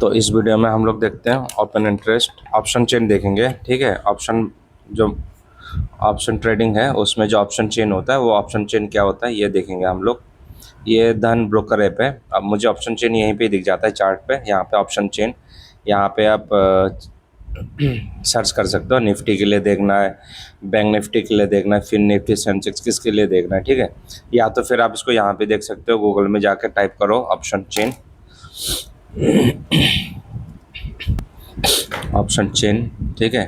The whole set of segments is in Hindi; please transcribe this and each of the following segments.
तो इस वीडियो में हम लोग देखते हैं ओपन इंटरेस्ट ऑप्शन चेन देखेंगे। ठीक है, ऑप्शन जो ऑप्शन ट्रेडिंग है उसमें जो ऑप्शन चेन होता है वो ऑप्शन चेन क्या होता है ये देखेंगे हम लोग। ये धन ब्रोकर ऐप है। अब मुझे ऑप्शन चेन यहीं पे दिख जाता है चार्ट पे, यहाँ पे ऑप्शन चेन। यहाँ पे आप सर्च कर सकते हो, निफ्टी के लिए देखना है, बैंक निफ्टी के लिए देखना है, फिर निफ्टी सेंसेक्स किसके लिए देखना है। ठीक है, या तो फिर आप इसको यहाँ पे देख सकते हो, गूगल में जाकर टाइप करो ऑप्शन चेन, ऑप्शन चेन। ठीक है,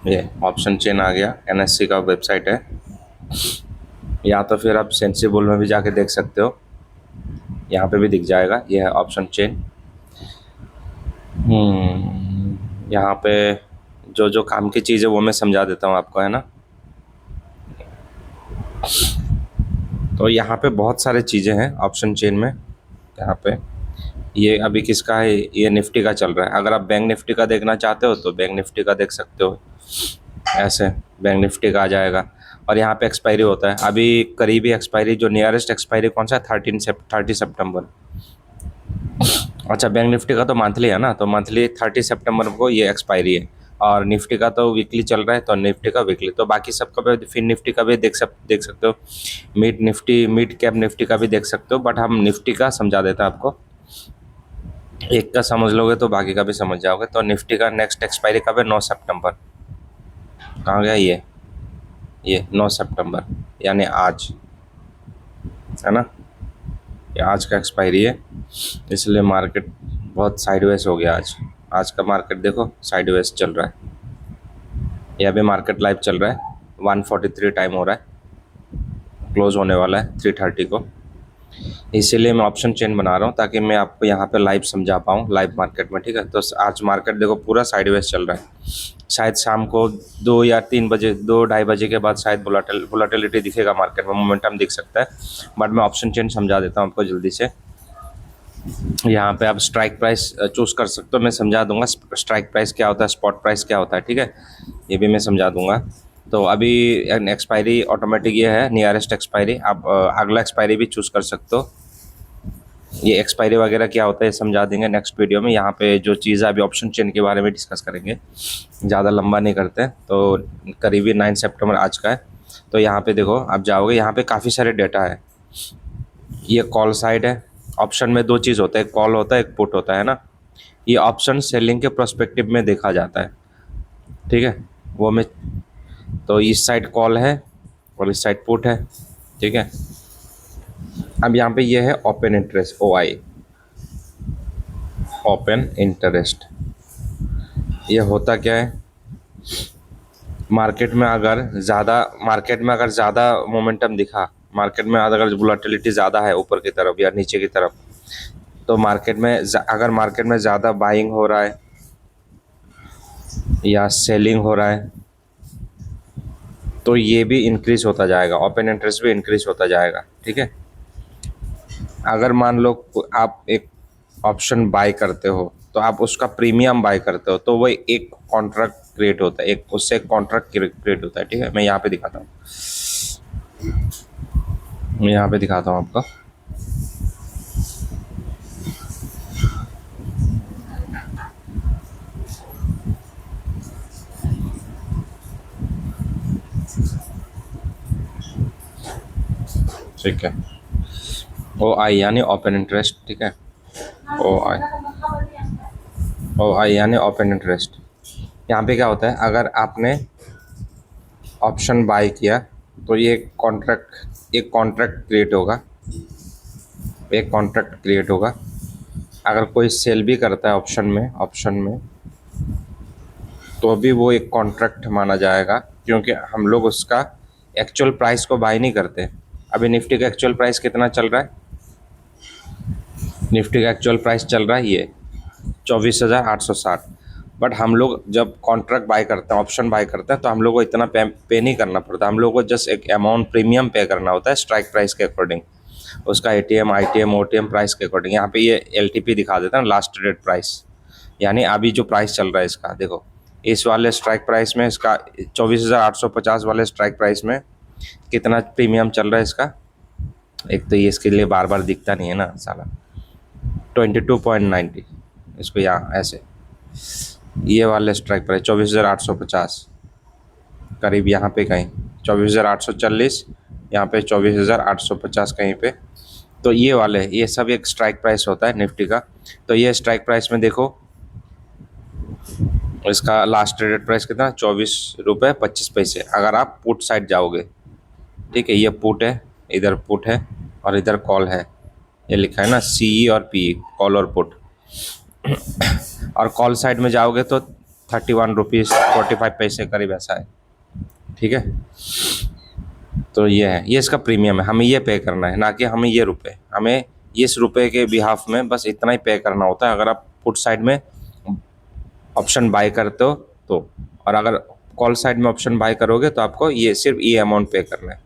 ये ऑप्शन चेन आ गया, एनएससी का वेबसाइट है। या तो फिर आप सेंसिबल में भी जाके देख सकते हो, यहाँ पे भी दिख जाएगा, ये है ऑप्शन चेन। यहाँ पे जो जो काम की चीज़ है वो मैं समझा देता हूँ आपको, है ना। तो यहाँ पे बहुत सारे चीज़ें हैं ऑप्शन चेन में। यहाँ पे ये अभी किसका है, ये निफ्टी का चल रहा है। अगर आप बैंक निफ्टी का देखना चाहते हो तो बैंक निफ्टी का देख सकते हो, ऐसे बैंक निफ्टी का आ जाएगा। और यहाँ पे एक्सपायरी होता है, अभी करीबी एक्सपायरी जो नियरेस्ट एक्सपायरी कौन सा है, 30 सितंबर। अच्छा, बैंक निफ्टी का तो मंथली है ना, तो मंथली 30 सितंबर को ये एक्सपायरी है। और निफ्टी का तो वीकली चल रहा है, तो निफ्टी का वीकली। तो बाकी सबका भी, फिर निफ्टी का भी देख सकते हो, mid Nifty, mid cap Nifty का भी देख सकते हो। बट हम निफ्टी का समझा देते हैं आपको, एक का समझ लोगे तो बाकी का भी समझ जाओगे। तो निफ्टी का नेक्स्ट एक्सपायरी कब है, 9 सितंबर। कहाँ गया ये 9 सितंबर, यानी आज, है ना। ये आज का एक्सपायरी है, इसलिए मार्केट बहुत साइडवेज हो गया आज। आज का मार्केट देखो साइडवेज चल रहा है। ये अभी मार्केट लाइव चल रहा है, 143 टाइम हो रहा है, क्लोज होने वाला है 3:30 को। इसीलिए मैं ऑप्शन चेन बना रहा हूँ ताकि मैं आपको यहाँ पे लाइव समझा पाऊँ, लाइव मार्केट में। ठीक है, तो आज मार्केट देखो पूरा साइडवेज चल रहा है। शायद शाम को 2 या 3 बजे, 2-2:30 बजे के बाद शायद वोलेटिलिटी दिखेगा मार्केट में, मोमेंटम दिख सकता है। बट मैं ऑप्शन चेन समझा देता हूँ आपको जल्दी से। यहाँ पे आप स्ट्राइक प्राइस चूज़ कर सकते हो, मैं समझा दूंगा स्ट्राइक प्राइस क्या होता है, स्पॉट प्राइस क्या होता है। ठीक है, ये भी मैं समझा दूंगा। तो अभी एक्सपायरी ऑटोमेटिक ये है, नियरेस्ट एक्सपायरी। आप अगला एक्सपायरी भी चूज़ कर सकते हो। ये एक्सपायरी वगैरह क्या होता है समझा देंगे नेक्स्ट वीडियो में। यहाँ पे जो चीज़ है अभी ऑप्शन चेन के बारे में डिस्कस करेंगे, ज़्यादा लंबा नहीं करते। तो करीबी 9 सितंबर आज का है। तो यहाँ पे देखो, आप जाओगे, यहाँ पे काफ़ी सारे डेटा है। ये कॉल साइड है। ऑप्शन में 2 चीज़ होता है, एक कॉल होता है, एक पुट होता है ना। ये ऑप्शन सेलिंग के प्रोस्पेक्टिव में देखा जाता है। ठीक है, वो मैं, तो इस साइड कॉल है और इस साइड पुट है। ठीक है, अब यहाँ पे ये है open interest, OI, open interest. ये होता क्या है, मार्केट में अगर ज़्यादा मोमेंटम दिखा, मार्केट में अगर वोलेटिलिटी ज़्यादा है ऊपर की तरफ या नीचे की तरफ, तो अगर मार्केट में ज़्यादा बाइंग हो रहा है या सेलिंग हो रहा है, तो ये भी इंक्रीज होता जाएगा, ओपन इंटरेस्ट भी इंक्रीज होता जाएगा। ठीक है, अगर मान लो आप एक ऑप्शन बाय करते हो तो आप उसका प्रीमियम बाय करते हो, तो वो एक कॉन्ट्रैक्ट क्रिएट होता है, एक उससे एक कॉन्ट्रैक्ट क्रिएट होता है। ठीक है, मैं यहाँ पे दिखाता हूँ, मैं यहाँ पे दिखाता हूँ आपको। ठीक है, OI यानी ओपन इंटरेस्ट। ठीक है, OI, OI यानी ओपन इंटरेस्ट। यहाँ पे क्या होता है, अगर आपने ऑप्शन बाय किया तो ये एक कॉन्ट्रैक्ट क्रिएट होगा, एक कॉन्ट्रैक्ट क्रिएट होगा। अगर कोई सेल भी करता है ऑप्शन में तो भी वो एक कॉन्ट्रैक्ट माना जाएगा, क्योंकि हम लोग उसका एक्चुअल प्राइस को बाय नहीं करते। अभी निफ्टी का एक्चुअल प्राइस कितना चल रहा है, निफ्टी का एक्चुअल प्राइस चल रहा है ये 24,860। बट हम लोग जब कॉन्ट्रैक्ट बाय करते हैं, ऑप्शन बाय करते हैं, तो हम लोग को इतना पे नहीं करना पड़ता। हम लोग को जस्ट एक अमाउंट प्रीमियम पे करना होता है स्ट्राइक प्राइस के अकॉर्डिंग, उसका ATM, ITM, OTM प्राइस के अकॉर्डिंग। यहाँ पे ये LTP दिखा देता है, लास्ट ट्रेड प्राइस, यानी अभी जो प्राइस चल रहा है इसका। देखो, इस वाले स्ट्राइक प्राइस में इसका 24,850 वाले स्ट्राइक प्राइस में कितना प्रीमियम चल रहा है इसका। एक तो ये इसके लिए बार बार दिखता नहीं है ना साला, 22.90, इसको यहाँ ऐसे, ये वाले स्ट्राइक प्राइस 24,850 करीब, यहाँ पे कहीं 24,840, यहाँ पे 24,850 कहीं पे। तो ये वाले, ये सब एक स्ट्राइक प्राइस होता है निफ्टी का। तो ये स्ट्राइक प्राइस में देखो, इसका लास्ट ट्रेडेड प्राइस कितना, 24 रुपये 25 पैसे, अगर आप पुट साइड जाओगे। ठीक है, ये पुट है, इधर पुट है और इधर कॉल है, ये लिखा है ना CE और PE, कॉल और पुट। और कॉल साइड में जाओगे तो 31 रुपीज़ 45 पैसे करीब ऐसा है। ठीक है, तो ये है, ये इसका प्रीमियम है, हमें ये पे करना है, ना कि हमें ये रुपए, हमें इस रुपए के बिहाफ में बस इतना ही पे करना होता है अगर आप पुट साइड में ऑप्शन बाय करते हो तो। और अगर कॉल साइड में ऑप्शन बाय करोगे तो आपको ये सिर्फ ये अमाउंट पे करना है।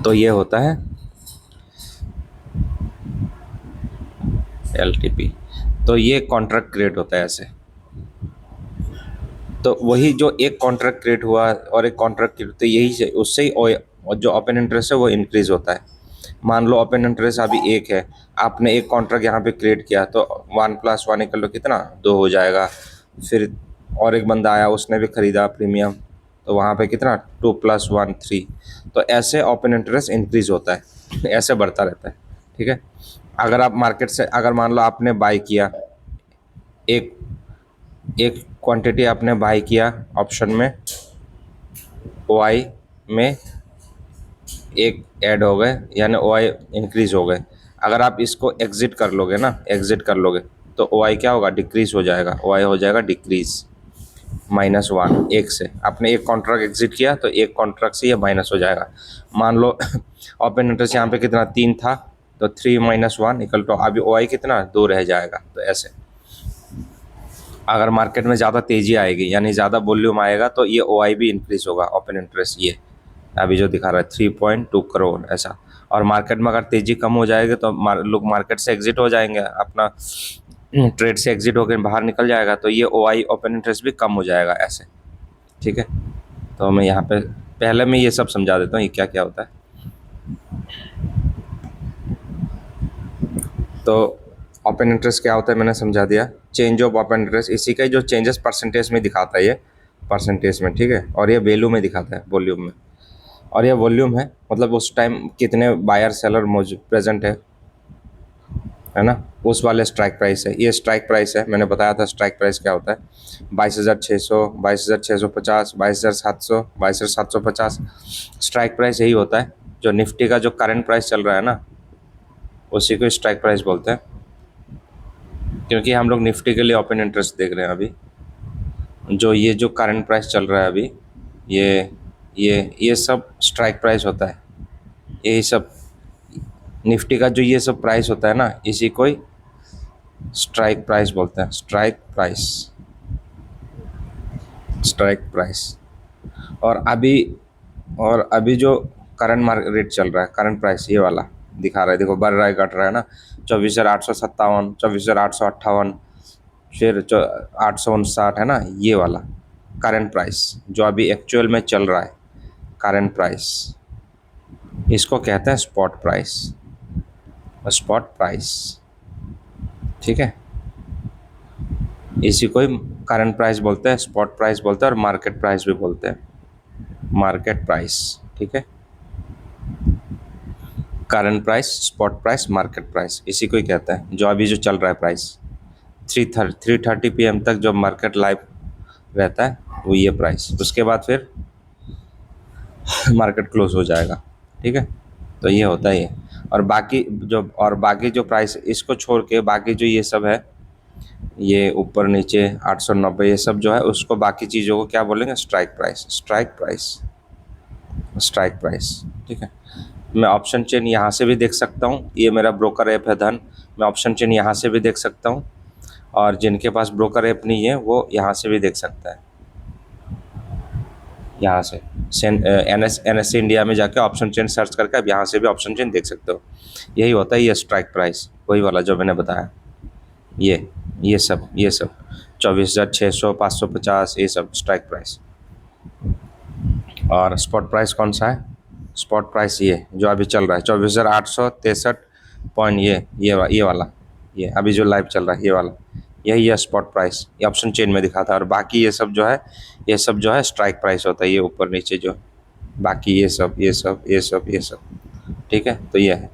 तो ये होता है LTP। तो ये कॉन्ट्रैक्ट क्रिएट होता है ऐसे। तो वही जो एक कॉन्ट्रैक्ट क्रिएट हुआ और एक कॉन्ट्रैक्ट क्रिएट, तो यही से उससे ही और जो ओपन इंटरेस्ट है वो इंक्रीज होता है। मान लो ओपन इंटरेस्ट अभी 1 है, आपने एक कॉन्ट्रैक्ट यहाँ पे क्रिएट किया तो 1 + 1 = कितना, 2 हो जाएगा। फिर और एक बंदा आया, उसने भी खरीदा प्रीमियम, तो वहाँ पे कितना, 2 + 1 3। तो ऐसे ओपन इंटरेस्ट इंक्रीज होता है, ऐसे बढ़ता रहता है। ठीक है, अगर आप मार्केट से, अगर मान लो आपने बाय किया, एक एक क्वांटिटी आपने बाय किया ऑप्शन में, OI में एक ऐड हो गए, यानी OI इंक्रीज हो गए। अगर आप इसको एग्जिट कर लोगे ना, एग्जिट कर लोगे तो OI क्या होगा, डिक्रीज हो जाएगा, OI हो जाएगा डिक्रीज, -1। एक से आपने एक कॉन्ट्रैक्ट एग्जिट किया तो एक कॉन्ट्रैक्ट से ये माइनस हो जाएगा। मान लो ओपन इंटरेस्ट यहाँ पे कितना, 3 था, तो 3 - 1 = अभी OI कितना, 2 रह जाएगा। तो ऐसे अगर मार्केट में ज़्यादा तेज़ी आएगी, यानी ज़्यादा वॉल्यूम आएगा, तो ये OI भी इंक्रीज होगा, ओपन इंटरेस्ट ये अभी जो दिखा रहा है 3.2 करोड़ ऐसा। और मार्केट में अगर तेज़ी कम हो जाएगी तो लोग मार्केट से एग्जिट हो जाएंगे, अपना ट्रेड से एग्जिट होकर बाहर निकल जाएगा, तो ये OI ओपन इंटरेस्ट भी कम हो जाएगा ऐसे। ठीक है, तो मैं यहाँ पे पहले मैं ये सब समझा देता हूँ ये क्या क्या होता है। तो ओपन इंटरेस्ट क्या होता है मैंने समझा दिया। चेंज ऑफ ओपन इंटरेस्ट, इसी का जो चेंजेस परसेंटेज में दिखाता है, ये परसेंटेज में। ठीक है, और ये वैल्यू में दिखाता है, वॉल्यूम में। और ये वॉल्यूम है, मतलब उस टाइम कितने बायर सेलर मौजूद प्रेजेंट है ना, उस वाले स्ट्राइक प्राइस है। ये स्ट्राइक प्राइस है, मैंने बताया था स्ट्राइक प्राइस क्या होता है। 22,600, 22,650, 22,700, 22,750 स्ट्राइक प्राइस यही होता है। जो निफ्टी का जो करंट प्राइस चल रहा है ना, उसी को स्ट्राइक प्राइस बोलते हैं, क्योंकि हम लोग निफ्टी के लिए ओपन इंटरेस्ट देख रहे हैं अभी। जो ये जो करंट प्राइस चल रहा है अभी, ये सब स्ट्राइक प्राइस होता है। यही सब निफ्टी का जो ये सब प्राइस होता है ना, इसी को ही स्ट्राइक प्राइस बोलते हैं, स्ट्राइक प्राइस, स्ट्राइक प्राइस। और अभी जो करंट मार्केट रेट चल रहा है, करंट प्राइस ये वाला दिखा रहा है, देखो बढ़ रहा है घट रहा है ना, 24,857, 24,858, फिर 859 है ना, ये वाला करंट प्राइस जो अभी एक्चुअल में चल रहा है, करंट प्राइस, इसको कहते हैं स्पॉट प्राइस, स्पॉट प्राइस। ठीक है, इसी को ही करंट प्राइस बोलते हैं, स्पॉट प्राइस बोलते हैं, और मार्केट प्राइस भी बोलते हैं, मार्केट प्राइस। ठीक है, current price, spot price, market price, इसी को ही कहते हैं। जो अभी जो चल रहा है प्राइस 3:30 PM तक जो मार्केट लाइव रहता है वो ये प्राइस, उसके बाद फिर मार्केट क्लोज हो जाएगा। ठीक है, तो ये होता है ये। और बाकी जो प्राइस, इसको छोड़ के बाकी जो ये सब है, ये ऊपर नीचे 890, ये सब जो है उसको, बाकी चीज़ों को क्या बोलेंगे, strike price, strike price, strike price. ठीक है, मैं ऑप्शन चेन यहाँ से भी देख सकता हूँ, ये मेरा ब्रोकर ऐप है धन, मैं ऑप्शन चेन यहाँ से भी देख सकता हूँ, और जिनके पास ब्रोकर ऐप नहीं है वो यहाँ से भी देख सकता है, यहाँ से NSE इंडिया में जाके ऑप्शन चेन सर्च करके आप यहाँ से भी ऑप्शन चेन देख सकते हो। यही होता है ये स्ट्राइक प्राइस, वही वाला जो मैंने बताया, ये सब 24,600, 550, ये सब स्ट्राइक प्राइस। और स्पॉट प्राइस कौन सा है, स्पॉट प्राइस ये जो अभी चल रहा है 24,863, पॉइंट, ये वाला, ये अभी जो लाइव चल रहा है ये वाला, यही है स्पॉट प्राइस, ये ऑप्शन चेन में दिखाता है। और बाकी ये सब जो है, ये सब जो है स्ट्राइक प्राइस होता है, ये ऊपर नीचे जो, बाकी ये सब, ठीक है। तो ये है।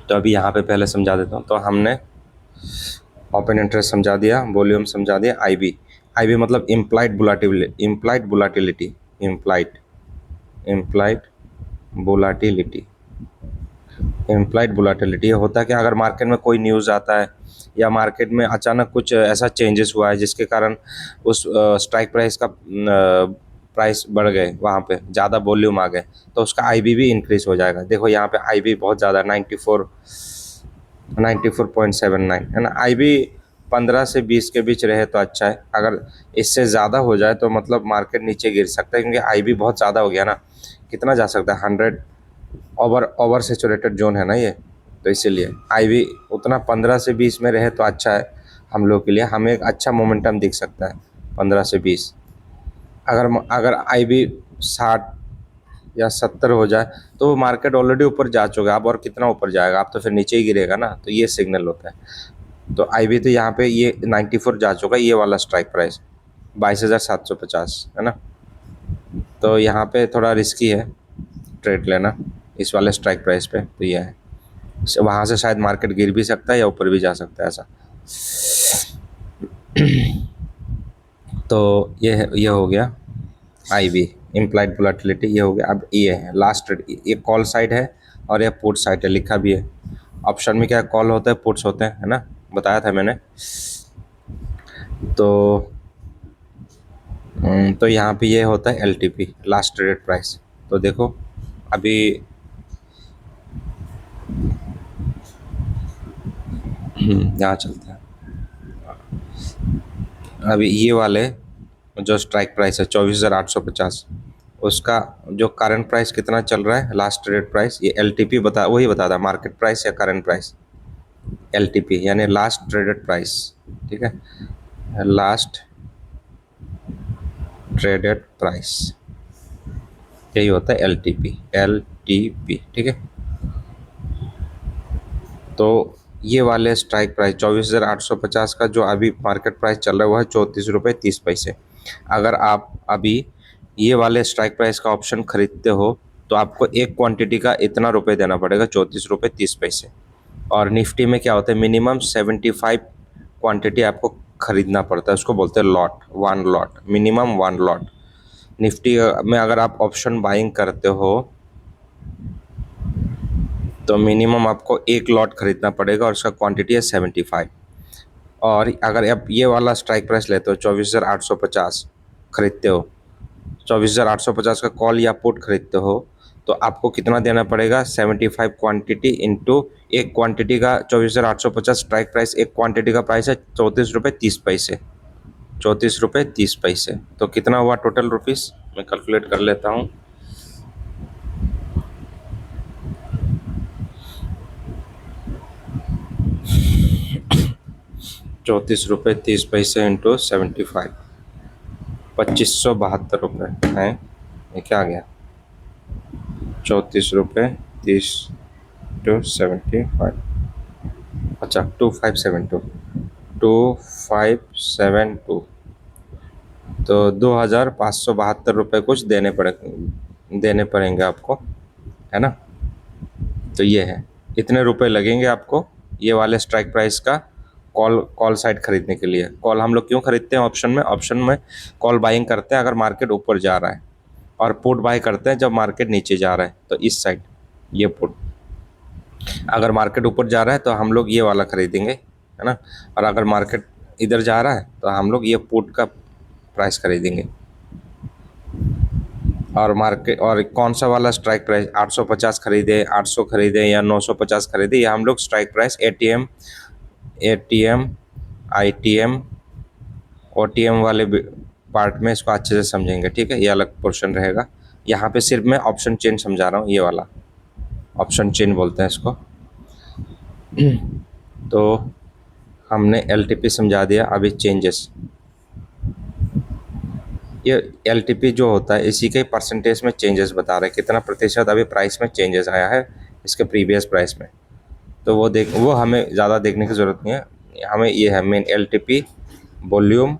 तो अभी यहाँ पे पहले समझा देता हूँ। तो हमने ओपन इंटरेस्ट समझा दिया, वॉल्यूम समझा दिया, आईबी मतलब इम्प्लाइड बुलाटिलिटी, इम्प्लाइड बुलाटिलिटी ये होता है कि अगर मार्केट में कोई न्यूज़ आता है या मार्केट में अचानक कुछ ऐसा चेंजेस हुआ है जिसके कारण उस स्ट्राइक प्राइस का प्राइस बढ़ गए, वहाँ पे ज़्यादा वॉल्यूम आ गए, तो उसका आईबी भी इंक्रीज हो जाएगा। देखो यहाँ पे आईबी बहुत ज़्यादा 94.79 है ना। आईबी 15 से 20 के बीच रहे तो अच्छा है, अगर इससे ज़्यादा हो जाए तो मतलब मार्केट नीचे गिर सकता है, क्योंकि आईबी बहुत ज़्यादा हो गया ना। कितना जा सकता है, 100 ओवर सेचुरेटेड जोन है ना ये, तो इसीलिए आईबी उतना 15 से 20 में रहे तो अच्छा है हम लोग के लिए, हमें एक अच्छा मोमेंटम दिख सकता है 15 से 20। अगर अगर आईबी 60 या 70 हो जाए तो मार्केट ऑलरेडी ऊपर जा चुका है, अब और कितना ऊपर जाएगा, अब तो फिर नीचे ही गिरेगा ना, तो ये सिग्नल होता है। तो आईबी तो यहाँ पे ये 94 जा चुका है, ये वाला स्ट्राइक प्राइस 22,750 है ना। तो यहाँ पे थोड़ा रिस्की है ट्रेड लेना इस वाले स्ट्राइक प्राइस पे, तो ये है। वहाँ से शायद मार्केट गिर भी सकता है या ऊपर भी जा सकता है ऐसा। तो ये हो गया आईबी, इम्प्लाइड वोलेटिलिटी, ये हो गया। अब ये है लास्ट ट्रेड, ये कॉल साइड है और ये पुट साइड है, लिखा भी है। ऑप्शन में क्या कॉल होता है, पुट्स होते हैं, है ना, बताया था मैंने। तो यहाँ पे ये होता है एलटीपी, लास्ट ट्रेडेड प्राइस। तो देखो अभी यहाँ चलता है। अभी ये वाले जो स्ट्राइक प्राइस है 24,850, उसका जो करंट प्राइस कितना चल रहा है, लास्ट ट्रेडेड प्राइस, ये एलटीपी वही बताता है, मार्केट प्राइस या करंट प्राइस। एलटीपी यानी लास्ट ट्रेडेड प्राइस, ठीक है, लास्ट ट्रेडेड प्राइस, यही होता है एलटीपी, ठीक है। तो ये वाले स्ट्राइक प्राइस 24,850 का जो अभी मार्केट प्राइस चल रहा है वो है 34 रुपये 30 पैसे। अगर आप अभी ये वाले स्ट्राइक प्राइस का ऑप्शन खरीदते हो तो आपको एक क्वांटिटी का इतना रुपये देना पड़ेगा, 34 रुपये 30 पैसे। और निफ्टी में क्या होता है, मिनिमम 75 क्वांटिटी आपको खरीदना पड़ता है, उसको बोलते हैं lot, 1 lot, minimum 1 lot. Nifty में अगर आप ऑप्शन बाइंग करते हो तो मिनिमम आपको 1 लॉट खरीदना पड़ेगा और उसका क्वांटिटी है 75। और अगर आप ये वाला स्ट्राइक प्राइस लेते हो 24,850 खरीदते हो, 24,850 का कॉल या पुट खरीदते हो, तो आपको कितना देना पड़ेगा, 75 क्वांटिटी इंटू एक क्वांटिटी का 24,850 स्ट्राइक प्राइस, एक क्वांटिटी का प्राइस है 34 रुपये 30 पैसे, 34 रुपये 30 पैसे। तो कितना हुआ टोटल रुपीस, मैं कैलकुलेट कर लेता हूँ। 34 रुपये 30 पैसे इंटू 75, 2572 रुपये हैं। ये क्या आ गया, 34 रुपये 30 टू 75, अच्छा 2572 तो 2,572 रुपये कुछ देने पड़ेंगे आपको, है ना। तो ये है, इतने रुपए लगेंगे आपको ये वाले स्ट्राइक प्राइस का कॉल साइड खरीदने के लिए। कॉल हम लोग क्यों खरीदते हैं ऑप्शन में कॉल बाइंग करते हैं अगर मार्केट ऊपर जा रहा है, और पुट बाय करते हैं जब मार्केट नीचे जा रहा है, तो इस साइड ये पुट। अगर मार्केट ऊपर जा रहा है तो हम लोग ये वाला खरीदेंगे, है ना, और अगर मार्केट इधर जा रहा है तो हम लोग ये पुट का प्राइस खरीदेंगे। और मार्केट और कौन सा वाला स्ट्राइक प्राइस, 850 खरीदे, 800 खरीदे या 950 खरीदे, ये हम लोग strike price ATM ITM OTM वाले पार्ट में इसको अच्छे से समझेंगे, ठीक है, ये अलग पोर्शन रहेगा। यहाँ पे सिर्फ मैं ऑप्शन चेन समझा रहा हूँ, ये वाला ऑप्शन चेन बोलते हैं इसको। तो हमने एलटीपी समझा दिया, अभी चेंजेस। ये एलटीपी जो होता है इसी के परसेंटेज में चेंजेस बता रहा है, कितना प्रतिशत अभी प्राइस में चेंजेस आया है इसके प्रीवियस प्राइस में। तो वो हमें ज़्यादा देखने की ज़रूरत नहीं है, हमें ये है मेन एलटीपी, वॉल्यूम,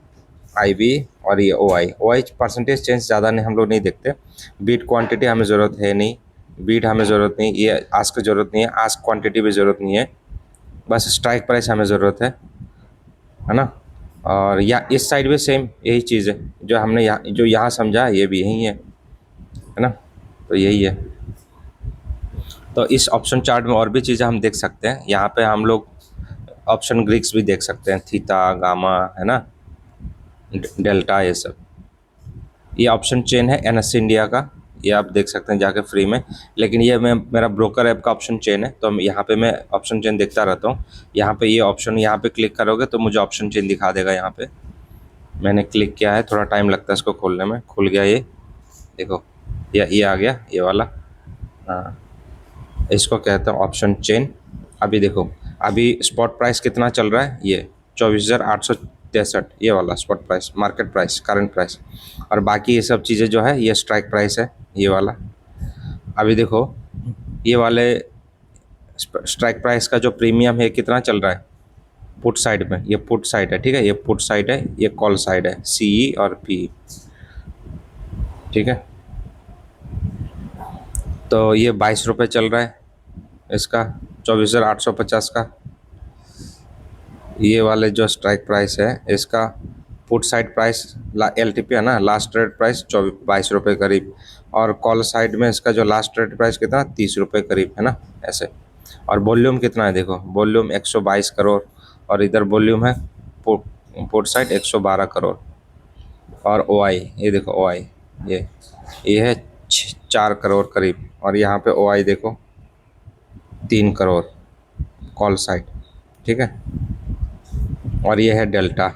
आईवी और ये ओआई। ओआई परसेंटेज चेंज ज़्यादा नहीं हम लोग नहीं देखते। बीट क्वांटिटी हमें ज़रूरत है नहीं, बीट हमें ज़रूरत नहीं, ये आस्क की ज़रूरत नहीं है, आस्क क्वांटिटी भी ज़रूरत नहीं है, बस स्ट्राइक प्राइस हमें ज़रूरत है ना। और या इस साइड भी सेम यही चीज़ है, जो हमने यहाँ जो यहाँ समझा ये भी यही है ना। तो यही है। तो इस ऑप्शन चार्ट में और भी चीज़ें हम देख सकते हैं, यहाँ पे हम लोग ऑप्शन ग्रीक्स भी देख सकते हैं, थीटा, गामा, है ना, डेल्टा, ये सब। ये ऑप्शन चेन है एनएससी इंडिया का, ये आप देख सकते हैं जाके फ्री में। लेकिन ये मेरा ब्रोकर ऐप का ऑप्शन चेन है, तो यहाँ पे मैं ऑप्शन चेन देखता रहता हूँ। यहाँ पे ये ऑप्शन यहाँ पे क्लिक करोगे तो मुझे ऑप्शन चेन दिखा देगा। यहाँ पे मैंने क्लिक किया है, थोड़ा टाइम लगता है इसको खोलने में, खुल गया ये देखो, ये आ गया ये वाला। हाँ, इसको कहते हैं ऑप्शन चेन। अभी देखो, अभी स्पॉट प्राइस कितना चल रहा है, ये 24,863, ये वाला spot price, market price, current price. और बाकी ये सब चीज़ें जो है ये स्ट्राइक प्राइस है, ये वाला। अभी देखो ये वाले स्ट्राइक प्राइस का जो प्रीमियम है कितना चल रहा है पुट साइड में, ये पुट साइड है, ठीक है, ये पुट साइड है, ये कॉल साइड है, सीई और पी, ठीक है। तो ये 22 रुपये चल रहा है इसका, 24,850 का। ये वाले जो स्ट्राइक प्राइस है इसका पुट साइड प्राइस एलटीपी है ना, लास्ट ट्रेड प्राइस 22 रुपये करीब। और कॉल साइड में इसका जो लास्ट ट्रेड प्राइस कितना, 30 रुपये करीब, है ना, ऐसे। और वॉल्यूम कितना है देखो, वॉल्यूम 122 करोड़, और इधर वॉल्यूम है पुट साइड 112 करोड़। और ओआई ये देखो, ओआई ये है 4 करोड़ करीब, और यहाँ पे ओआई देखो 3 करोड़ कॉल साइड, ठीक है। और ये है डेल्टा,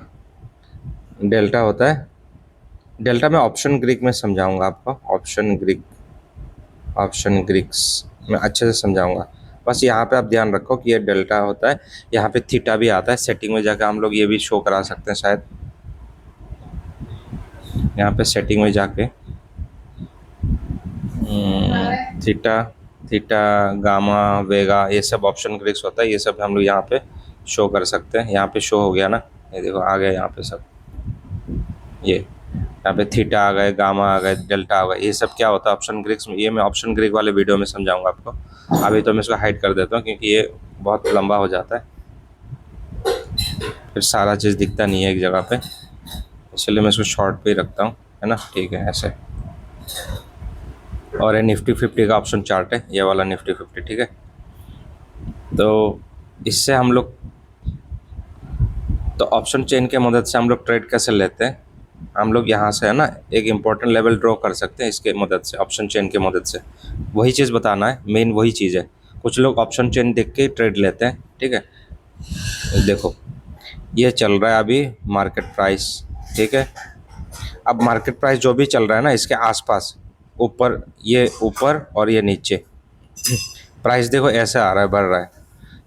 डेल्टा होता है, डेल्टा मैं ऑप्शन ग्रीक में समझाऊंगा आपको, ऑप्शन ग्रीक्स में अच्छे से समझाऊंगा। बस यहाँ पे आप ध्यान रखो कि ये डेल्टा होता है, यहाँ पे थीटा भी आता है। सेटिंग में जाकर हम लोग ये भी शो करा सकते हैं शायद, यहाँ पे सेटिंग में जाके थीटा, गामा, वेगा, ये सब ऑप्शन ग्रीक्स होता है, ये सब हम लोग यहाँ पे शो कर सकते हैं। यहाँ पे शो हो गया ना, ये देखो आ गया यहाँ पे सब, ये यहाँ पे थीटा आ गए, गामा आ गए, डेल्टा आ गए, ये सब क्या होता है ऑप्शन ग्रीक्स में। ये मैं ऑप्शन ग्रीक वाले वीडियो में समझाऊंगा आपको। अभी तो मैं इसको हाइड कर देता हूँ क्योंकि ये बहुत लंबा हो जाता है, फिर सारा चीज़ दिखता नहीं है एक जगह पे, इसलिए मैं इसको शॉर्ट पे ही रखता हूँ, है ना, ठीक है, ऐसे। और ये निफ्टी 50 का ऑप्शन चार्ट है, ये वाला निफ्टी 50, ठीक है। तो इससे हम लोग, तो ऑप्शन चेन के मदद से हम लोग ट्रेड कैसे लेते हैं, हम लोग यहाँ से है ना एक इम्पोर्टेंट लेवल ड्रॉ कर सकते हैं इसके मदद से, ऑप्शन चेन के मदद से। वही चीज़ बताना है, मेन वही चीज़ है। कुछ लोग ऑप्शन चेन देख के ट्रेड लेते हैं, ठीक है। देखो ये चल रहा है अभी मार्केट प्राइस, ठीक है। अब मार्केट प्राइस जो भी चल रहा है ना इसके आसपास, ऊपर, ये ऊपर और ये नीचे, प्राइस देखो ऐसे आ रहा है, बढ़ रहा है।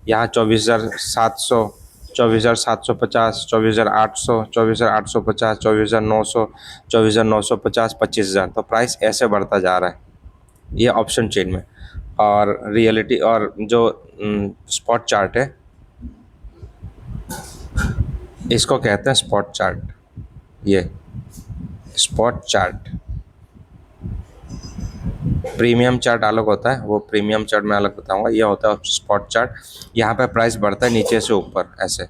यहाँ 24,700, 24,750, 24,800, 24,850, 24,900, 24,950, 25,000, तो प्राइस ऐसे बढ़ता जा रहा है ये ऑप्शन चेन में। और रियलिटी और जो स्पॉट चार्ट है, इसको कहते हैं स्पॉट चार्ट। ये स्पॉट चार्ट, प्रीमियम चार्ट अलग होता है, वो प्रीमियम चार्ट में अलग बताऊंगा। ये होता है स्पॉट चार्ट, यहाँ पे प्राइस बढ़ता है नीचे से ऊपर ऐसे,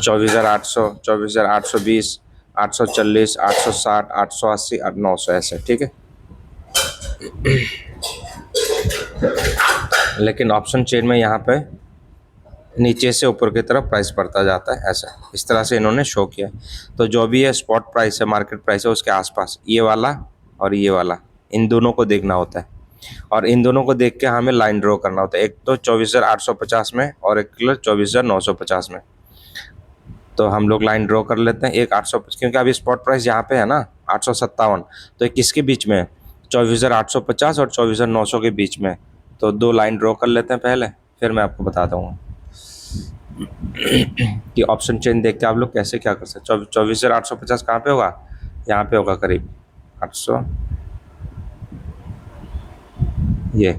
24,800, 24,820, 840, 860, 880, 900 ऐसे, ठीक है। लेकिन ऑप्शन चेन में यहाँ पे नीचे से ऊपर की तरफ प्राइस बढ़ता जाता है ऐसा, इस तरह से इन्होंने शो किया है। तो जो भी है स्पॉट प्राइस है, मार्केट प्राइस है, उसके आसपास ये वाला और ये वाला, इन दोनों को देखना होता है। और इन दोनों को देख के हमें लाइन ड्रॉ करना होता है, एक तो 24,850 में और एक 24,950 में। तो हम लोग लाइन ड्रॉ कर लेते हैं, एक 800, क्योंकि अभी स्पॉट प्राइस यहाँ पे है ना 857, तो किसके बीच में है, 24,850 और 24,900 के बीच में। तो दो लाइन ड्रॉ कर लेते हैं पहले, फिर मैं आपको बताता हूँ कि ऑप्शन चेन देख के आप लोग कैसे क्या कर सकते हैं। 24,850 कहाँ पे होगा, यहाँ पे होगा करीब 800, ये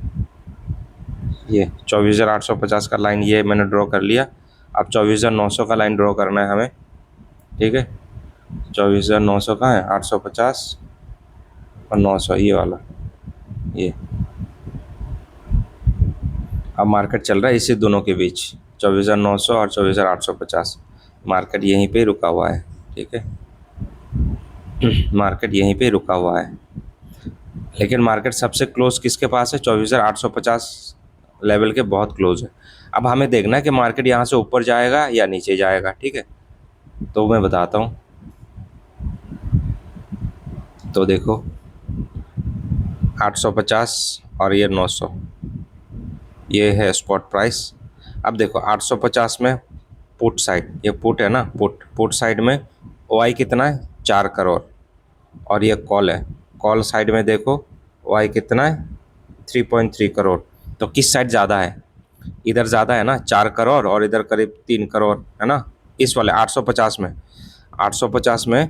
24,850 का लाइन ये मैंने ड्रॉ कर लिया। अब 24,900 का लाइन ड्रॉ करना है हमें, ठीक है। 24,900 का है, 850 और 900, ये वाला, ये। अब मार्केट चल रहा है इसी दोनों के बीच, 24,900 और 24,850। मार्केट यहीं पे रुका हुआ है, ठीक है। मार्केट यहीं पे रुका हुआ है, लेकिन मार्केट सबसे क्लोज किसके पास है? 24,850 लेवल के बहुत क्लोज है। अब हमें देखना है कि मार्केट यहाँ से ऊपर जाएगा या नीचे जाएगा, ठीक है। तो मैं बताता हूँ। तो देखो 850 और ये 900, ये है स्पॉट प्राइस। अब देखो 850 में पुट साइड, ये पुट है ना, पुट साइड में ओआई कितना है? 4 करोड़। और ये कॉल है, कॉल साइड में देखो ओआई कितना है? 3.3 करोड़। तो किस साइड ज़्यादा है? इधर ज़्यादा है ना, 4 करोड़, और इधर करीब 3 करोड़ है ना, इस वाले 850 में। 850 में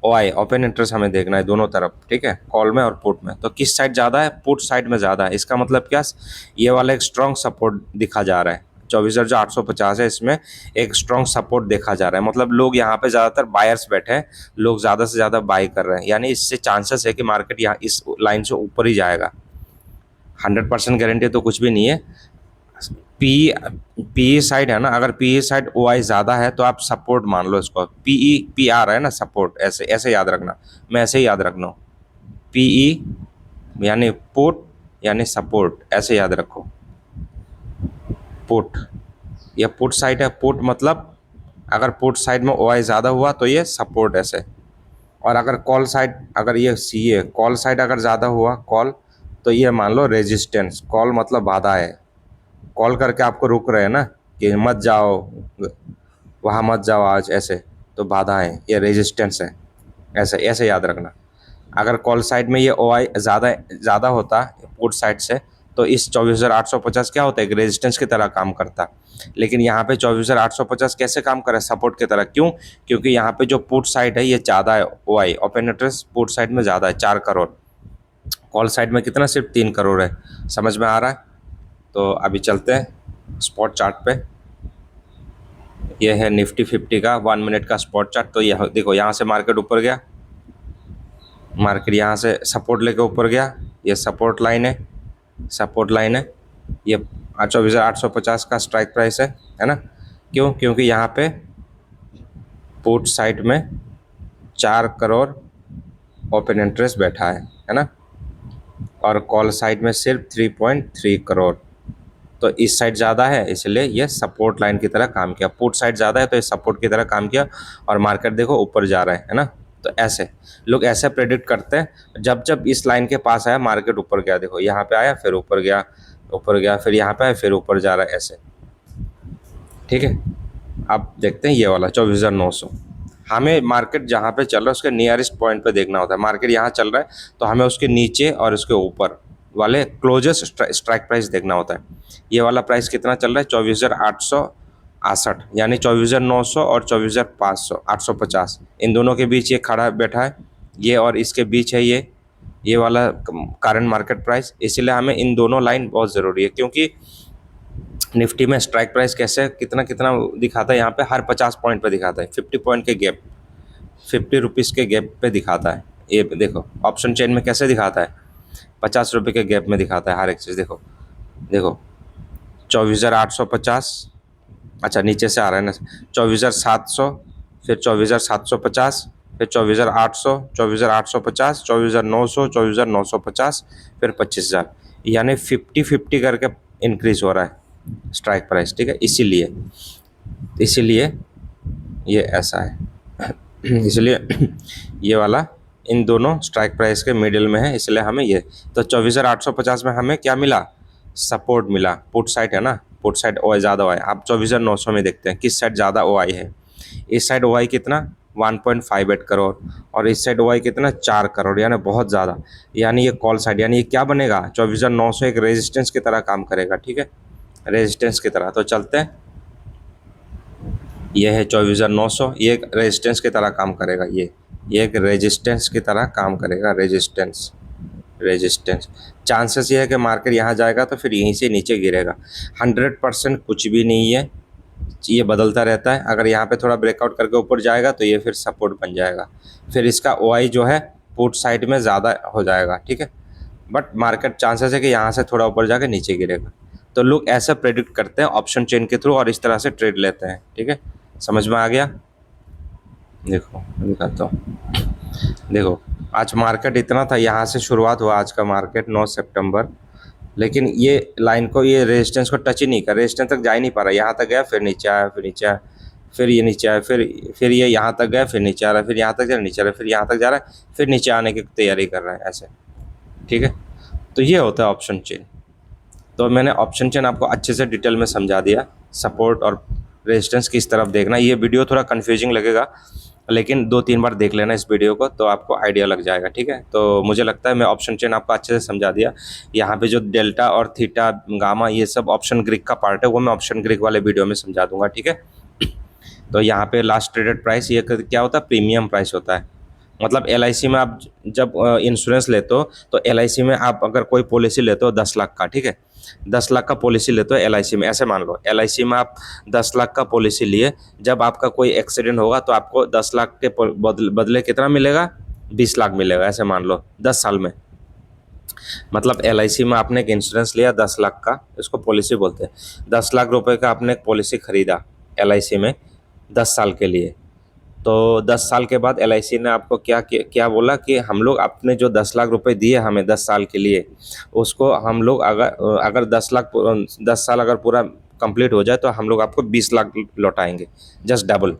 ओआई ओपन इंटरेस्ट हमें देखना है दोनों तरफ, ठीक है, कॉल में और पुट में। तो किस साइड ज़्यादा है? पुट साइड में ज़्यादा है। इसका मतलब क्या? ये वाला एक स्ट्रॉन्ग सपोर्ट दिखा जा रहा है। 24,850 है, इसमें एक स्ट्रॉन्ग सपोर्ट देखा जा रहा है। मतलब लोग यहाँ पे ज़्यादातर बायर्स बैठे हैं, लोग ज़्यादा से ज़्यादा बाई कर रहे हैं, यानी इससे चांसेस है कि मार्केट यहाँ इस लाइन से ऊपर ही जाएगा। 100% गारंटी तो कुछ भी नहीं है। पी पी साइड है ना, अगर पी साइड ओ आई ज़्यादा है तो आप सपोर्ट मान लो इसको। पी आर है ना, सपोर्ट, ऐसे ऐसे याद रखना, मैं ऐसे ही याद रखना हूँ। पी यानी पुट यानी सपोर्ट, ऐसे याद रखो। पुट, यह पुट साइड है। पुट मतलब अगर पुट साइड में ओ आई ज़्यादा हुआ तो ये सपोर्ट ऐसे। और अगर कॉल साइड, अगर ये सी है, कॉल साइड अगर ज़्यादा हुआ कॉल, तो ये मान लो रेजिस्टेंस। कॉल मतलब बाधा है, कॉल करके आपको रोक रहे हैं ना कि मत जाओ, वहाँ मत जाओ आज, ऐसे। तो बाधा है, ये रेजिस्टेंस है, ऐसे ऐसे याद रखना। अगर कॉल साइड में ये ओ आई ज़्यादा ज़्यादा होता पुट साइड से, तो इस 24,850 क्या होता है? एक रेजिस्टेंस की तरह काम करता। लेकिन यहाँ पे 24,850 कैसे काम कर रहा है? सपोर्ट की तरह। क्यों? क्योंकि यहाँ पे जो पुट साइड है ये ज़्यादा है, O I open interest put side में ज़्यादा है, 4 करोड़। कॉल साइड में कितना? सिर्फ 3 करोड़ है। समझ में आ रहा है? तो अभी चलते हैं स्पॉट चार्ट पे। ये है निफ्टी 50 का 1 मिनट का स्पॉट चार्ट। तो यह देखो, यहाँ से मार्केट ऊपर गया, मार्केट यहाँ से सपोर्ट लेके ऊपर गया, ये सपोर्ट लाइन है, सपोर्ट लाइन है। ये 24,850 का स्ट्राइक प्राइस है ना। क्यों? क्योंकि यहाँ पे पुट साइड में 4 करोड़ ओपन इंटरेस्ट बैठा है ना, और कॉल साइड में सिर्फ 3.3 करोड़। तो इस साइड ज़्यादा है, इसलिए ये सपोर्ट लाइन की तरह काम किया। पुट साइड ज़्यादा है तो ये सपोर्ट की तरह काम किया, और मार्केट देखो ऊपर जा रहा है ना। तो ऐसे लोग ऐसे प्रेडिक्ट करते हैं, जब जब इस लाइन के पास आया मार्केट ऊपर गया, देखो यहाँ पे आया फिर ऊपर गया, ऊपर गया, फिर यहाँ पे आया फिर ऊपर जा रहा है, ऐसे, ठीक है। अब देखते हैं ये वाला 24,900। हमें मार्केट जहाँ पे चल रहा है उसके नियरेस्ट पॉइंट पे देखना होता है। मार्केट यहाँ चल रहा है तो हमें उसके नीचे और उसके ऊपर वाले क्लोजेस्ट स्ट्राइक प्राइस देखना होता है। ये वाला प्राइस कितना चल रहा है? 24,868, यानी 24,900 और 24,500 850, इन दोनों के बीच ये खड़ा बैठा है, ये और इसके बीच है ये वाला करंट मार्केट प्राइस। इसीलिए हमें इन दोनों लाइन बहुत ज़रूरी है, क्योंकि निफ्टी में स्ट्राइक प्राइस कैसे कितना कितना दिखाता है, यहाँ पे हर 50 पॉइंट पे दिखाता है, 50 पॉइंट के गैप, 50 रुपीज़ के गैप पे दिखाता है। ये देखो ऑप्शन चेन में कैसे दिखाता है, 50 रुपये के गैप में दिखाता है हर एक चीज़। देखो देखो 24,850, अच्छा नीचे से आ रहा है ना, 24,700, फिर 24,750, फिर 24,800, 24,850, 24,900, 24,950, फिर 25,000, यानी 50-50 करके इंक्रीज हो रहा है स्ट्राइक प्राइस, ठीक है। इसीलिए ये ऐसा है। इसलिए ये वाला इन दोनों स्ट्राइक प्राइस के मिडिल में है, इसलिए हमें ये। तो 24,850 में हमें क्या मिला? सपोर्ट मिला। पुट साइड है ना, पुट साइड ओ आई ज़्यादा हुआ है। आप 24,900 में देखते हैं किस साइड ज़्यादा ओ आई है। इस साइड ओ आई कितना? 1.58 करोड़, और इस साइड ओ आई कितना? 4 करोड़, यानी बहुत ज़्यादा। यानी ये कॉल साइड, यानी ये क्या बनेगा? 24,900 एक रेजिस्टेंस की तरह काम करेगा, ठीक है, रेजिस्टेंस की तरह। तो चलते हैं, ये है 24,900, ये एक रेजिस्टेंस की तरह काम करेगा, ये ये एक रेजिस्टेंस की तरह काम करेगा, रेजिस्टेंस। रेजिस्टेंस चांसेस ये है कि मार्केट यहाँ जाएगा तो फिर यहीं से नीचे गिरेगा। 100% कुछ भी नहीं है, ये बदलता रहता है। अगर यहाँ पे थोड़ा ब्रेकआउट करके ऊपर जाएगा तो ये फिर सपोर्ट बन जाएगा, फिर इसका ओआई जो है पुट साइड में ज़्यादा हो जाएगा, ठीक है। बट मार्केट चांसेस है कि यहाँ से थोड़ा ऊपर जाके नीचे गिरेगा। तो लोग ऐसा प्रेडिक्ट करते हैं ऑप्शन चेन के थ्रू और इस तरह से ट्रेड लेते हैं, ठीक है। समझ में आ गया? देखो मैं दिखाता हूँ। देखो आज मार्केट इतना था, यहाँ से शुरुआत हुआ आज का मार्केट 9 सितंबर, लेकिन ये लाइन को, ये रेजिस्टेंस को टच ही नहीं कर, रेजिस्टेंस तक जा ही नहीं पा रहा। यहाँ तक गया फिर नीचे आया, फिर नीचे आया, फिर ये नीचे आया, फिर ये यहाँ तक गया, फिर नीचे आ रहा है, फिर यहाँ तक जा रहा है, नीचे आ रहा है, फिर यहाँ तक जा रहा है, फिर नीचे आने की तैयारी कर रहा है ऐसे, ठीक है। तो ये होता है ऑप्शन चेन। तो मैंने ऑप्शन चेन आपको अच्छे से डिटेल में समझा दिया, सपोर्ट और रेजिस्टेंस किस तरफ देखना। ये वीडियो थोड़ा कन्फ्यूजिंग लगेगा, लेकिन 2-3 बार देख लेना इस वीडियो को तो आपको आइडिया लग जाएगा, ठीक है। तो मुझे लगता है मैं ऑप्शन चेन आपको अच्छे से समझा दिया। यहाँ पे जो डेल्टा और थीटा गामा ये सब ऑप्शन ग्रीक का पार्ट है, वो मैं ऑप्शन ग्रीक वाले वीडियो में समझा दूंगा, ठीक है। तो यहाँ पे लास्ट ट्रेडेड प्राइस ये क्या होता है, प्रीमियम प्राइस होता है। मतलब एलआईसी में आप जब इंश्योरेंस लेते हो तो एलआईसी में आप अगर कोई पॉलिसी लेते हो 10 लाख का, ठीक है, 10 लाख का पॉलिसी लेते हो एलआईसी में, ऐसे मान लो एलआईसी में आप 10 लाख का पॉलिसी लिए, जब आपका कोई एक्सीडेंट होगा तो आपको 10 लाख के बदले कितना मिलेगा, 20 लाख मिलेगा, ऐसे मान लो 10 साल में। मतलब एलआईसी में आपने एक इंश्योरेंस लिया 10 लाख का, इसको पॉलिसी बोलते हैं। 10 लाख रुपए का आपने एक पॉलिसी खरीदा एलआईसी में 10 साल के लिए। तो 10 साल के बाद एलआईसी ने आपको क्या बोला कि हम लोग अपने जो 10 लाख रुपए दिए हमें 10 साल के लिए, उसको हम लोग अगर 10 साल अगर पूरा कंप्लीट हो जाए तो हम लोग आपको 20 लाख लौटाएंगे, जस्ट डबल।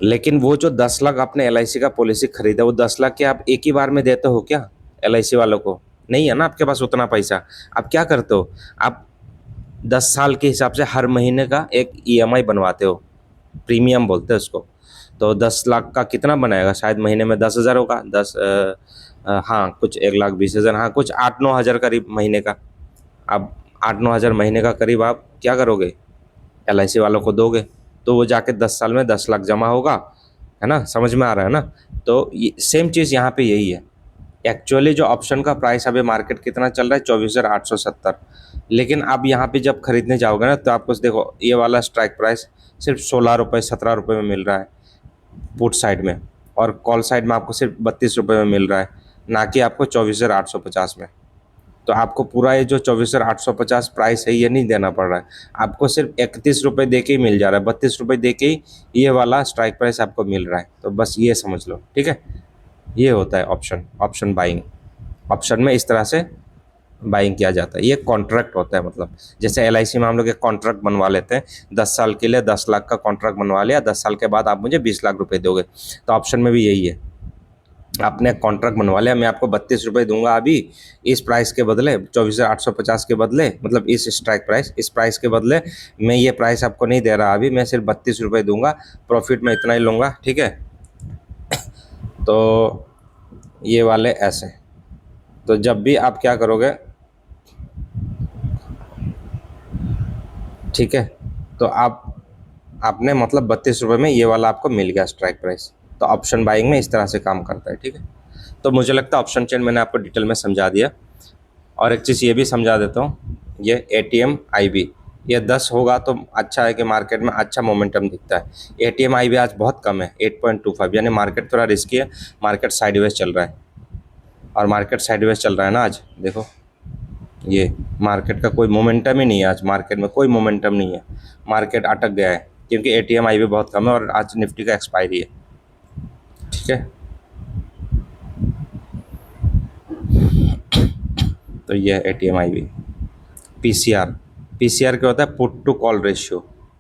लेकिन वो जो 10 लाख आपने एलआईसी का पॉलिसी खरीदा, वो 10 लाख के आप एक ही बार में देते हो क्या एलआईसी वालों को? नहीं है ना आपके पास उतना पैसा। आप क्या करते हो, आप 10 साल के हिसाब से हर महीने का एक ईएमआई बनवाते हो, प्रीमियम बोलते हैं उसको। तो 10 लाख का कितना बनाएगा, शायद महीने में 10,000 होगा, हाँ कुछ 1,20,000, हाँ कुछ 8-9 हज़ार करीब महीने का। अब 8-9 हज़ार महीने का करीब आप क्या करोगे, एलआईसी वालों को दोगे, तो वो जाके 10 साल में 10 लाख जमा होगा, है ना। समझ में आ रहा है ना। तो सेम चीज़ यहाँ पे यही है। एक्चुअली जो ऑप्शन का प्राइस अभी मार्केट कितना चल रहा है, 24,870, लेकिन आप यहाँ पे जब खरीदने जाओगे ना तो आपको देखो ये वाला स्ट्राइक प्राइस सिर्फ 16 रुपये 17 रुपये में मिल रहा है पुट साइड में, और कॉल साइड में आपको सिर्फ 32 रुपये में मिल रहा है, ना कि आपको 24,850 में। तो आपको पूरा ये जो 24,850 प्राइस है ये नहीं देना पड़ रहा है, आपको सिर्फ 31 रुपये दे के ही मिल जा रहा है, 32 रुपये दे के ही ये वाला स्ट्राइक प्राइस आपको मिल रहा है। तो बस ये समझ लो, ठीक है। ये होता है ऑप्शन बाइंग। ऑप्शन में इस तरह से बाइंग किया जाता है, ये कॉन्ट्रैक्ट होता है। मतलब जैसे एलआईसी में हम लोग एक कॉन्ट्रैक्ट बनवा लेते हैं, 10 साल के लिए 10 लाख का कॉन्ट्रैक्ट बनवा लिया, 10 साल के बाद आप मुझे 20 लाख रुपए दोगे। तो ऑप्शन में भी यही है, आपने कॉन्ट्रैक्ट बनवा लिया, मैं आपको 32 रुपये दूंगा अभी इस प्राइस के बदले, 24,850 के बदले, मतलब इस स्ट्राइक प्राइस, इस प्राइस के बदले मैं ये प्राइस आपको नहीं दे रहा अभी, मैं सिर्फ 32 रुपये दूंगा, प्रॉफिट में इतना ही लूँगा, ठीक है। तो ये वाले ऐसे। तो जब भी आप क्या करोगे, ठीक है, तो आपने मतलब 32 रुपये में ये वाला आपको मिल गया स्ट्राइक प्राइस। तो ऑप्शन बाइंग में इस तरह से काम करता है, ठीक है। तो मुझे लगता है ऑप्शन चेन मैंने आपको डिटेल में समझा दिया। और एक चीज़ ये भी समझा देता हूँ, ये एटीएम आईबी ये 10 होगा तो अच्छा है कि मार्केट में अच्छा मोमेंटम दिखता है। एटीएम आईबी आज बहुत कम है 8.25, यानी मार्केट थोड़ा रिस्की है, मार्केट साइडवेज चल रहा है। और मार्केट साइडवेज चल रहा है ना आज, देखो ये मार्केट का कोई मोमेंटम ही नहीं है, आज मार्केट में कोई मोमेंटम नहीं है, मार्केट अटक गया है क्योंकि एटीएम आईबी बहुत कम है और आज निफ्टी का एक्सपायरी है, ठीक है। तो ये है एटीएम आईबी। पीसीआर क्या होता है, put to call ratio,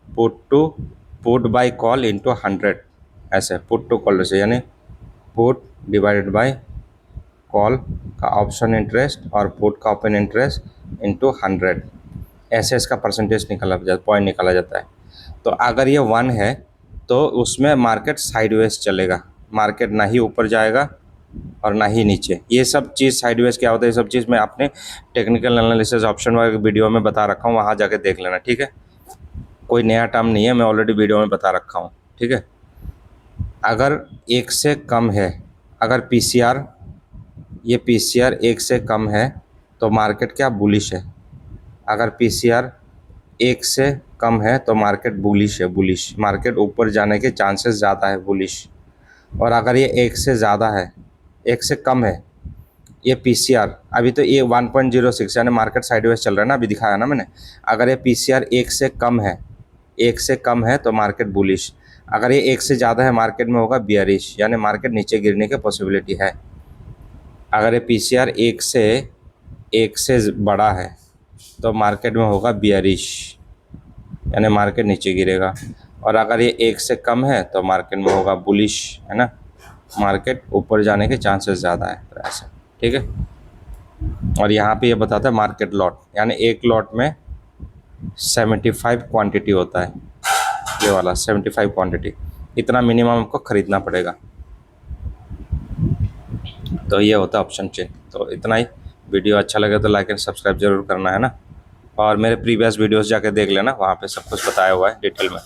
put by call into 100, ऐसे पुट टू कॉल रेशियो, यानी पुट डिवाइडेड बाय कॉल का ऑप्शन इंटरेस्ट और पुट का ओपन इंटरेस्ट इंटू 100, ऐसे इसका परसेंटेज निकाला जाता, पॉइंट निकाला जाता है। तो अगर ये 1 है तो उसमें मार्केट साइडवेज चलेगा, मार्केट ना ही ऊपर जाएगा और ना ही नीचे। ये सब चीज़ साइडवेज क्या होता है, ये सब चीज़ मैं अपने टेक्निकल एनालिसिस ऑप्शन वाले वीडियो में बता रखा हूँ, वहाँ जाके देख लेना, ठीक है। कोई नया टर्म नहीं है, मैं ऑलरेडी वीडियो में बता रखा हूँ, ठीक है। अगर एक से कम है, अगर पीसीआर, ये पीसीआर एक से कम है तो मार्केट क्या बुलिश है। अगर पीसीआर एक से कम है तो मार्केट बुलिश है, बुलिश, मार्केट ऊपर जाने के चांसेस ज़्यादा है, बुलिश। और अगर ये एक से ज़्यादा है, एक से कम है, ये पीसीआर अभी तो ये 1.06 यानी मार्केट साइडवेज चल रहा है ना, अभी दिखाया ना मैंने। अगर ये पीसीआर एक से कम है, एक से कम है तो मार्केट बुलिश। अगर ये एक से ज़्यादा है मार्केट में होगा बियरिश, यानी मार्केट नीचे गिरने की पॉसिबिलिटी है। अगर ये पीसीआर एक से बड़ा है तो मार्केट में होगा बियरिश, यानी मार्केट नीचे गिरेगा। और अगर ये एक से कम है तो मार्केट में होगा बुलिश, है ना, मार्केट ऊपर जाने के चांसेस ज़्यादा है, तो ऐसा, ठीक है। और यहाँ पे ये बताता है मार्केट लॉट, यानी एक लॉट में 75 क्वांटिटी होता है, ये वाला 75 क्वांटिटी, इतना मिनिमम आपको ख़रीदना पड़ेगा। तो ये होता है ऑप्शन चेन। तो इतना ही। वीडियो अच्छा लगे तो लाइक एंड सब्सक्राइब जरूर करना, है ना। और मेरे प्रीवियस वीडियोस जाके देख लेना, वहाँ पे सब कुछ बताया हुआ है डिटेल में।